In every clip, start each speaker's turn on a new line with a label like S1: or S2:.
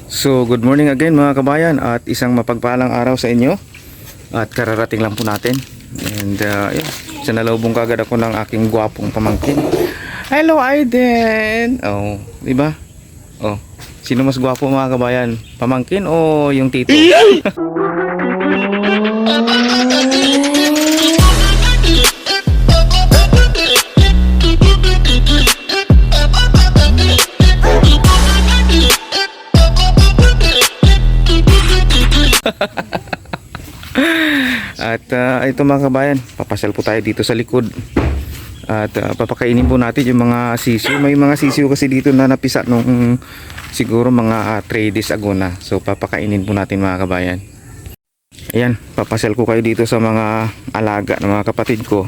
S1: So good morning again mga kabayan at isang mapagpalang araw sa inyo. At kararating lang po natin. And yeah, sinalubong kagad ako ng aking gwapong pamangkin. Hello Aiden! Oh, diba? Oh, sino mas gwapo mga kabayan? Pamangkin o yung tito? At ito mga kabayan, papasal po tayo dito sa likod. At papakainin po natin yung mga sisiw. May mga sisiw kasi dito na napisa nung siguro mga 3 days ago na. So papakainin po natin mga kabayan. Ayan, papasal ko kayo dito sa mga alaga ng mga kapatid ko.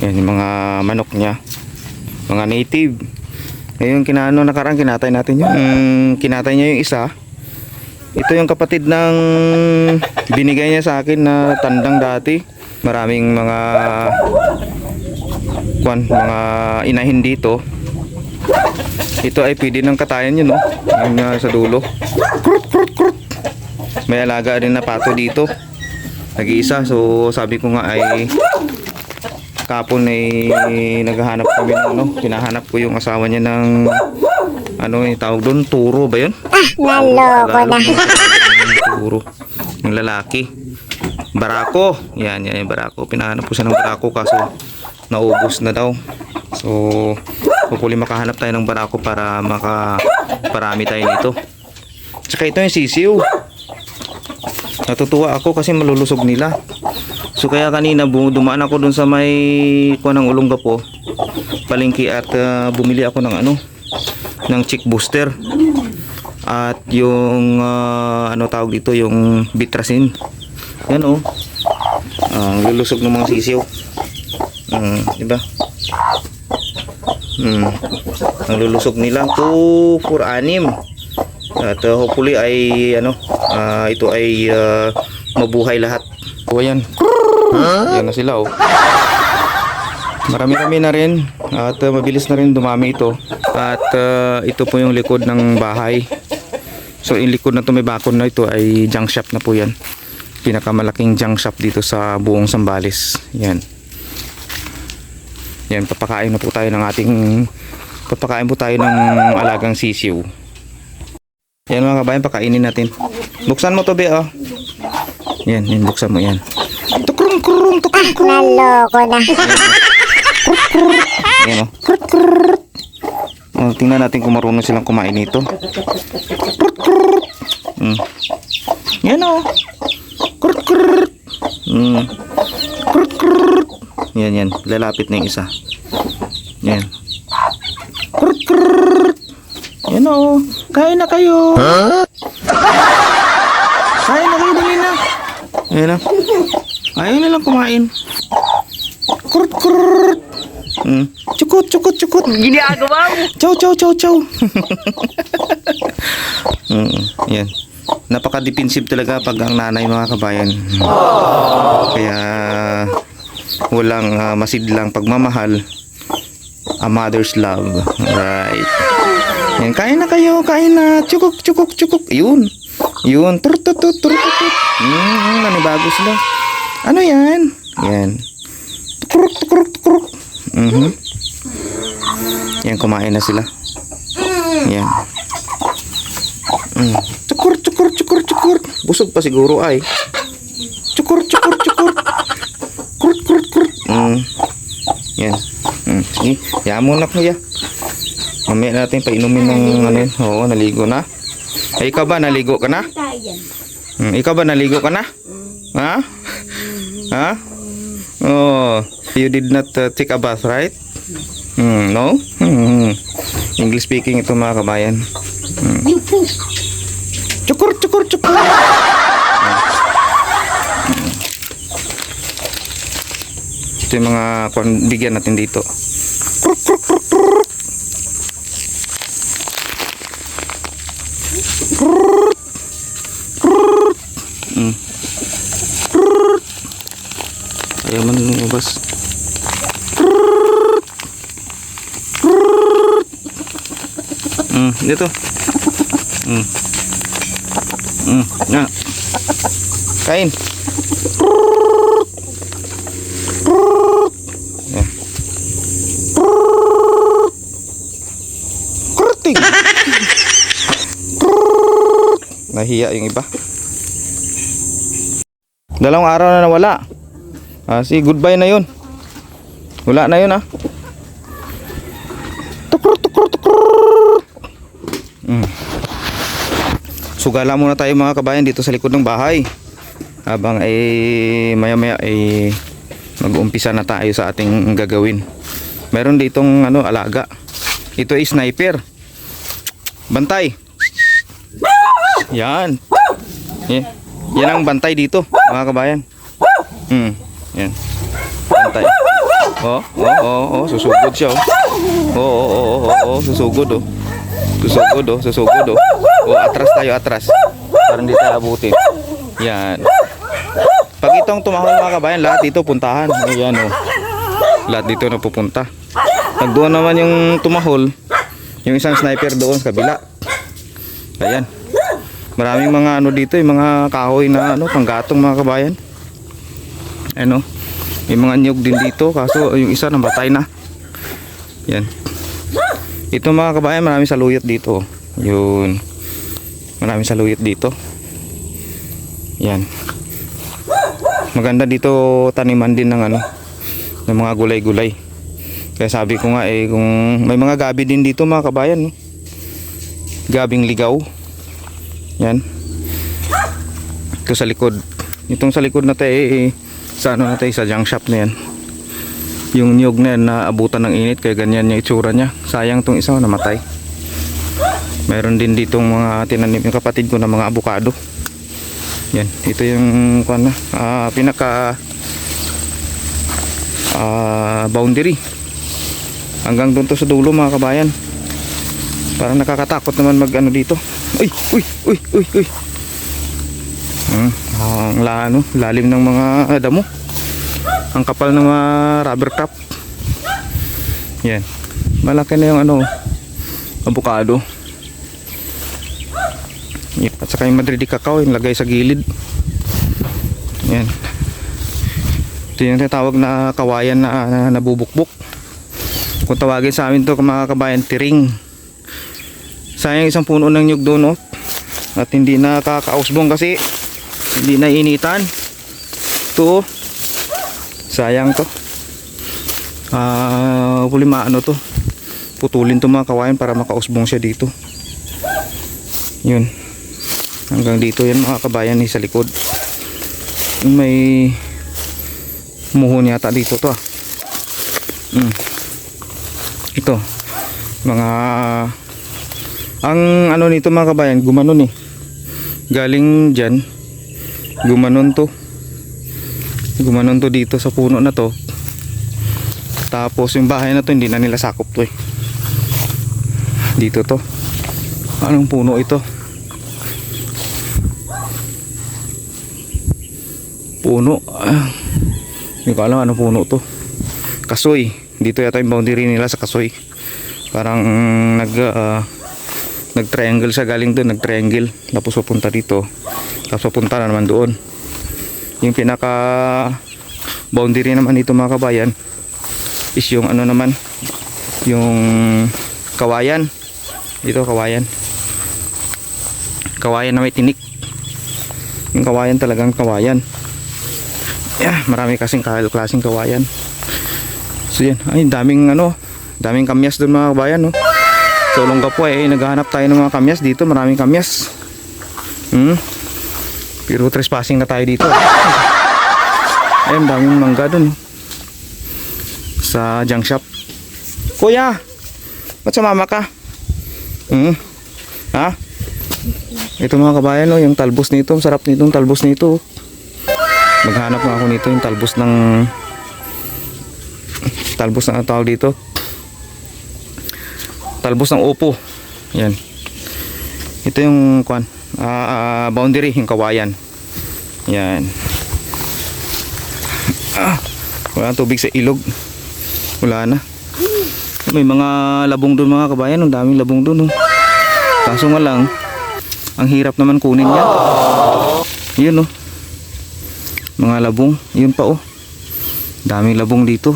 S1: Ayan, yung mga manok niya, mga native. Ngayon nakarang kinatay natin yung kinatay niya yung isa. Ito yung kapatid ng binigay niya sa akin na tandang dati. Maraming mga inahin dito. Ito ay pwede ng katayan yun, no? Yung sa dulo. Krut, krut, krut. May alaga rin na pato dito. Nag-iisa. So sabi ko nga ay kapon ay naghahanap kami ng pinahanap ko yung asawa niya ng yung tawag doon, turo ba yun?
S2: Naloko na.
S1: Turo. Yung lalaki. Barako. Yan yung barako. Pinahanap ko siya ng barako kaso naubos na daw. So, hopefully makahanap tayo ng barako para makaparami tayo nito. Tsaka ito yung sisiw. Natutuwa ako kasi malulusog nila. So, kaya kanina dumaan ako dun sa may kuha ng Olongapo, palengke, at bumili ako ng ng chick booster at yung tawag dito, yung bitrasin. Yan lulusog ng mga sisiw. Diba? Ang lulusog nila 2, 4, 6 at hopefully ay ito ay mabuhay lahat. O yan. Yan na sila Marami-rami na rin at mabilis na rin dumami ito. At ito po yung likod ng bahay. So yung likod na to, may bakod na ito ay junk shop na po yan. Pinakamalaking junk shop dito sa buong Zambales. Yan. Yan, papakain po tayo ng alagang sisiw. Yan mga kabayan, pakainin natin. Buksan mo to, be, Yan, buksan mo yan. Tukrung krung, tukrung krung.
S2: Naloko na.
S1: Ayan, tingnan natin kung marunong silang kumain nito. Yan yan, lalapit na yung isa. Yan. Yan kain na kayo. Kain na kayo, dali na. Yan ayaw nilang kumain. Chukot.
S2: Ginagawa mo.
S1: Chow. Yan. Napaka-defensive talaga pag ang nanay, mga kabayan. Kaya walang masidlang pagmamahal. A mother's love. Right. Yan, kain na kayo, kain na. Chukok. Yun. Turtut. Nanibago sila. Ano yan? Yan. Tukruk. Yan, kumain na sila. Yan. Cukur. Busog pa siguro ay. Cukur. Krut. Yan. Sige, yamo na kuya. Mamaya natin painumin ng Oo, naligo na. Ay, ikaw ba naligo ka na? Ikaw ba naligo ka na? Ha? Oh, you did not take a bath, right? No? English speaking ito, mga kabayan. Cukur. Ito yung mga bigyan natin dito. Ayaw man lumabas. Dito. Na. Kain. Yan. Kurting. Nahiya yung iba. Dalawang araw na nawala. Si goodbye na yun. Wala na yun Tukur. Sugala muna tayo mga kabayan dito sa likod ng bahay. Habang maya-maya mag-uumpisa na tayo sa ating gagawin. Meron ditong alaga. Ito ay sniper. Bantay. Yan. Yan ang bantay dito, mga kabayan. Yan. Bantay. Susugod siya. Susugod. Atras tayo, atras. Para hindi tayo abutin. Yan. Pag itong tumahol mga kabayan, lahat dito puntahan. Ayan lahat dito napupunta. Pag doon naman yung tumahol, yung isang sniper doon sa kabila. Ayan. Maraming mga dito, yung mga kahoy na panggatong mga kabayan. May mga niyog din dito, kaso yung isa namatay na. Yan. Ito mga kabayan, maraming saluyot dito. Yun. Maraming saluyot dito. Yan. Maganda dito taniman din ng ng mga gulay-gulay. Kaya sabi ko nga kung may mga gabi din dito mga kabayan, gabing ligaw. Yan. Ito sa likod. Itong sa likod na tayo sa junk shop na yan. Yung niyog na yan na abutan ng init, kaya ganyan yung itsura niya. Sayang tong isa namatay. Meron din ditong mga tinanim yung kapatid ko na mga avocado. Yan. Ito yung pinaka boundary. Hanggang doon to sa dulo mga kabayan. Parang nakakatakot naman mag dito. Uy. Ang lalim ng mga damo. Ang kapal ng mga rubber cap. Yan. Malaki na yung avocado. Yan. At saka yung Madrid cacao yung lagay sa gilid. Yan. Ito yung tinatawag na kawayan na nabubukbuk. Kung tawagin sa amin to mga kabayan, tiring. Sayang isang puno ng nyug doon at hindi nakakausbong kasi hindi nainitan. Ito sayang to. To putulin to mga kawayan para makausbong siya dito. Yun. Hanggang dito yan mga kabayan sa likod. May muhon yata dito to Ito mga ang nito mga kabayan, gumanon galing dyan, gumanon to dito sa puno na to. Tapos yung bahay na to hindi na nila sakop to dito to. Anong puno ito? Puno hindi ko alam anong puno to. Kasoy. Dito yata yung boundary nila sa kasoy. Parang nag-triangle siya galing doon, nag-triangle tapos papunta dito, tapos papunta na naman doon. Yung pinaka boundary naman dito mga kabayan is yung naman yung kawayan dito, kawayan na may tinik, yung kawayan talagang kawayan. Marami kasing klaseng kawayan. So yan, daming kamyas doon mga kabayan sa Olongapo naghahanap tayo ng mga kamyas dito. Maraming kamyas. Pero trespassing na tayo dito. Ayun, daming mangga dun sa junk shop. Kuya, ba't sumama ka? Ha? Ito mga kabayan yung talbos nito. Ang sarap nitong talbos nito. Maghanap nga ako nito, yung talbos ng tawag dito, talbos ng upo. Yan. Ito yung boundary, yung kawayan. Yan. Wala tubig sa ilog. Wala na. May mga labong doon mga kabayan. Ang daming labong doon. Kaso nga lang Ang hirap naman kunin yan. Yun oh. Mga labong. Yun pa oh. Daming labong dito.